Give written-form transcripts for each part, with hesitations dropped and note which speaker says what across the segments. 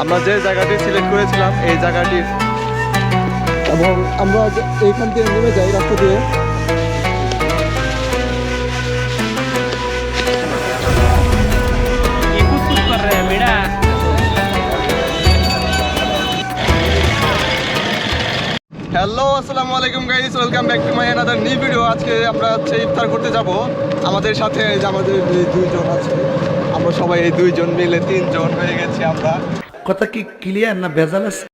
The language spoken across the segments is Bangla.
Speaker 1: আমরা যে জায়গাটি সিলেক্ট করেছিলাম এই জায়গাটির, এবং আমরা এইখান থেকে নেমে যাই রাস্তা দিয়ে। হ্যালো, আসসালামু আলাইকুম guys, welcome back to my another new video. আজকে আমরা ইফতার করতে যাব। আমাদের সাথে আমাদের দুইজন আছে, আমরা সবাই এই দুইজন মিলে তিনজন হয়ে গেছি আমরা।
Speaker 2: কথা কি ক্লিয়ার না ভেজাল আছে?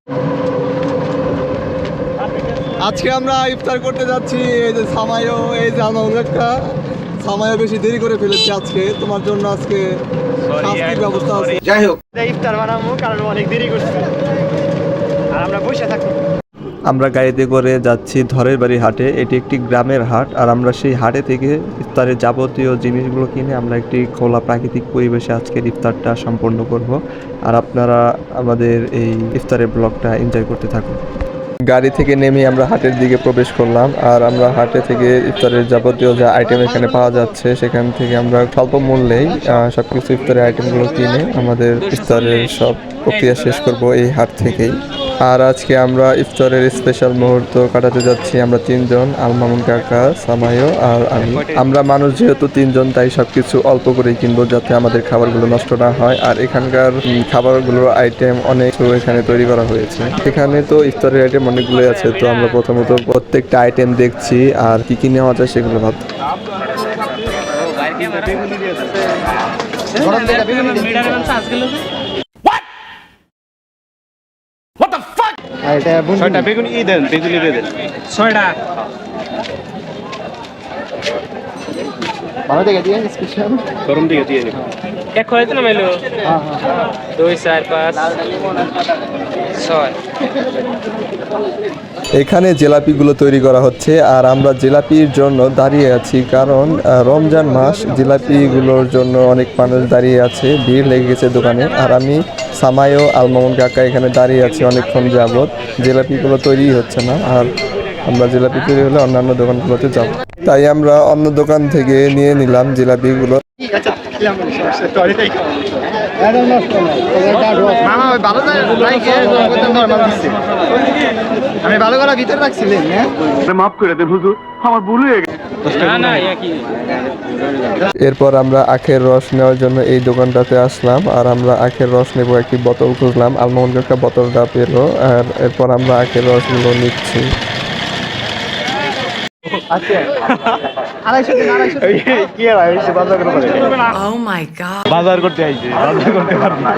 Speaker 1: আজকে আমরা ইফতার করতে যাচ্ছি। এই যে সামায়ও, এই যে একটা সামায়ও বেশি দেরি করে ফেলেছি আজকে। তোমার জন্য আজকে শাস্তির ব্যবস্থা আছে।
Speaker 2: যাই হোক,
Speaker 3: ইফতার বানাবো কারণ অনেক দেরি করছে আর আমরা বসে থাকবো।
Speaker 4: আমরা গাড়িতে করে যাচ্ছি ধরের বাড়ি হাটে। এটি একটি গ্রামের হাট, আর আমরা সেই হাটে থেকে ইফতারের যাবতীয় জিনিসগুলো কিনে আমরা একটি খোলা প্রাকৃতিক পরিবেশে আজকের ইফতারটা সম্পন্ন করব। আর আপনারা আমাদের এই ইফতারের ব্লগটা এনজয় করতে থাকুন। গাড়ি থেকে নেমে আমরা হাটের দিকে প্রবেশ করলাম, আর আমরা হাটে থেকে ইফতারের যাবতীয় যা আইটেম এখানে পাওয়া যাচ্ছে সেখান থেকে আমরা স্বল্প মূল্যেই সবকিছু ইফতারের আইটেমগুলো কিনে আমাদের ইফতারের সব প্রক্রিয়া শেষ করব এই হাট থেকেই। আর আজকে আমরা ইফতারের স্পেশাল মুহূর্ত কাটাতে যাচ্ছি আমরা তিনজন, আল মামুন কাকা, সামায়ও আর আমি। আমরা মানুষ যেহেতু তিনজন, তাই সবকিছু অল্প করেই কিনবো যাতে আমাদের খাবারগুলো নষ্ট না হয়। আর এখানকার খাবারগুলোর আইটেম অনেক এখানে তৈরি করা হয়েছে। এখানে তো ইফতারের আইটেম অনেকগুলো আছে, তো আমরা প্রথমত প্রত্যেকটা আইটেম দেখছি আর কি কি নেওয়া যায় সেগুলো ভাবছি।
Speaker 3: ছয়টা বেগুনি দেন, বেগুনি দেন ছয়টা।
Speaker 1: ভালো দেখে দিয়ে স্পেশাল
Speaker 3: গরম দিকে দিয়ে নিব। এক হয়েছে না মেলো? 2 4 5 6।
Speaker 4: এখানে জিলাপিগুলো তৈরি করা হচ্ছে, আর আমরা জিলাপির জন্য দাঁড়িয়ে আছি কারণ রমজান মাস, জিলাপিগুলোর জন্য অনেক মানুষ দাঁড়িয়ে আছে, ভিড় লেগে গেছে দোকানে। আর আমি সামায়ও, আল মামুন কাকা এখানে দাঁড়িয়ে আছি অনেকক্ষণ যাবত। জিলাপিগুলো তৈরি হচ্ছে না, আর আমরা জিলাপি তৈরি হলে অন্যান্য দোকানগুলোতে যাব, তাই আমরা অন্য দোকান থেকে নিয়ে নিলাম জিলাপিগুলো।
Speaker 1: আমি ভালো করে ভিতরে রাখছিলেন,
Speaker 3: মাফ করে দেন হুজুর, আমার ভুল হয়ে গেছে।
Speaker 4: এরপর আমরা আখের রস নেওয়ার জন্য এই দোকানটাতে আসলাম, আর আমরা আখের রস নেব। একটি বোতল খুঁজলাম, আলমোহন কাকা বোতলটা পেলো, আর এরপর আমরা আখের রসগুলো নিচ্ছি।
Speaker 3: বাজার করতে আইছে, বাজার করতে পারবো না।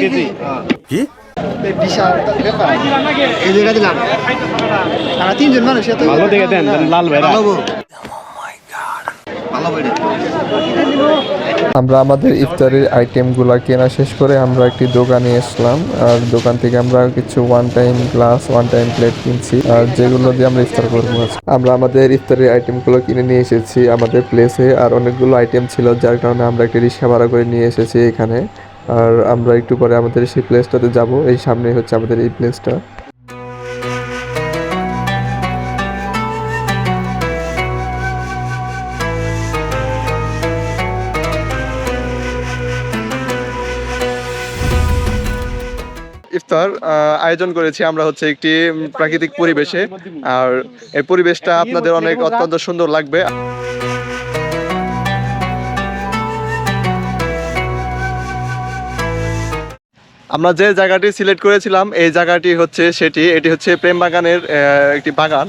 Speaker 3: কেজি
Speaker 2: কি
Speaker 1: বিশাল ব্যাপার। এই জায়গা দিলাম আমরা তিনজন মানুষ,
Speaker 3: ভালো দেখে দেন, লাল ভাই
Speaker 4: আমরা আমাদের ইফতারের আইটেমগুলো কেনা শেষ করে আমরা একটি দোকানে আসলাম, আর দোকান থেকে আমরা কিছু one time glass, one time plate কিনছি, আর যেগুলো দিয়ে আমরা ইফতার করবো। আমরা আমাদের ইফতারের আইটেমগুলো কিনে নিয়ে এসেছি আমাদের প্লেসে, আর অনেকগুলো আইটেম ছিল যার কারণে আমরা একটি রিক্সা ভাড়া করে নিয়ে এসেছি এখানে। আর আমরা একটু পরে আমাদের সেই প্লেসটাতে যাব। এই সামনে হচ্ছে আমাদের এই প্লেসটা।
Speaker 1: ইফতার আয়োজন করেছি আমরা হচ্ছে একটি প্রাকৃতিক পরিবেশে, আর এই পরিবেশটা আপনাদের অনেক অত্যন্ত সুন্দর লাগবে। আমরা যে জায়গাটি সিলেক্ট করেছিলাম এই জায়গাটি হচ্ছে এটি হচ্ছে প্রেম বাগানের একটি বাগান।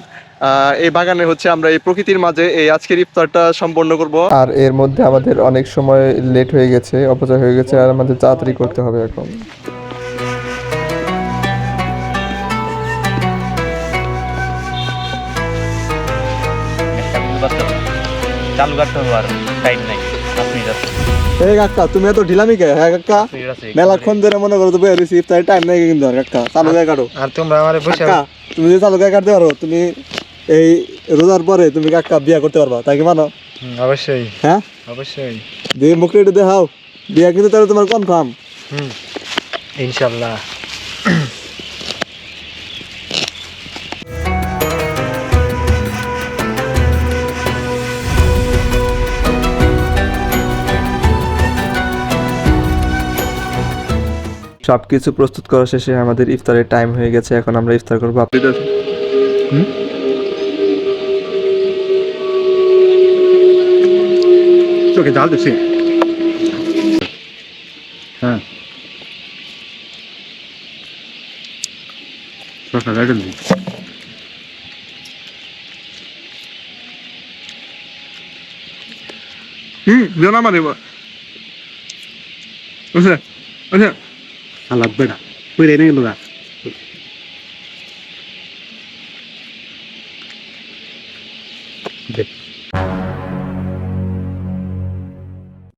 Speaker 1: এই বাগানে হচ্ছে আমরা এই প্রকৃতির মাঝে এই আজকের ইফতারটা সম্পন্ন করব।
Speaker 4: আর এর মধ্যে আমাদের অনেক সময় লেট হয়ে গেছে, অপচয় হয়ে গেছে, আর আমাদের তাড়াতাড়ি করতে হবে এখন।
Speaker 3: চালু করতে হবে, আর টাইম নাই।
Speaker 1: এই কাকা তুমি এত ঢিলামি কে? হ্যাঁ কাকা, মেলাক্ষণ ধরে মনে করো তো বই রয়েছি, ইফতারের টাইম নাই কিন্তু। আর কাকা চালু গায়ে কাটো,
Speaker 3: আর তোমরা আমারে বসে
Speaker 1: কাকা তুমি যদি চালু গায়ে কাটতে পারো, তুমি এই রোজার পরে তুমি কাকা বিয়া করতে পারবা, তাই কি মানো?
Speaker 3: অবশ্যই,
Speaker 1: হ্যাঁ
Speaker 3: অবশ্যই।
Speaker 1: দিয়ে মুখটা একটু দেখাও, বিয়া কিন্তু তাহলে তোমার কনফার্ম।
Speaker 3: ইনশাল্লাহ।
Speaker 4: সব কিছু প্রস্তুত করা শেষে আমাদের ইফতারের টাইম হয়ে গেছে, এখন আমরা ইফতার করবো।
Speaker 2: চোখে জাল দিচ্ছি। হ্যাঁ
Speaker 1: জানা মানে বুঝলে আচ্ছা
Speaker 2: আলাপ বেড়া পড়ে নেই লোক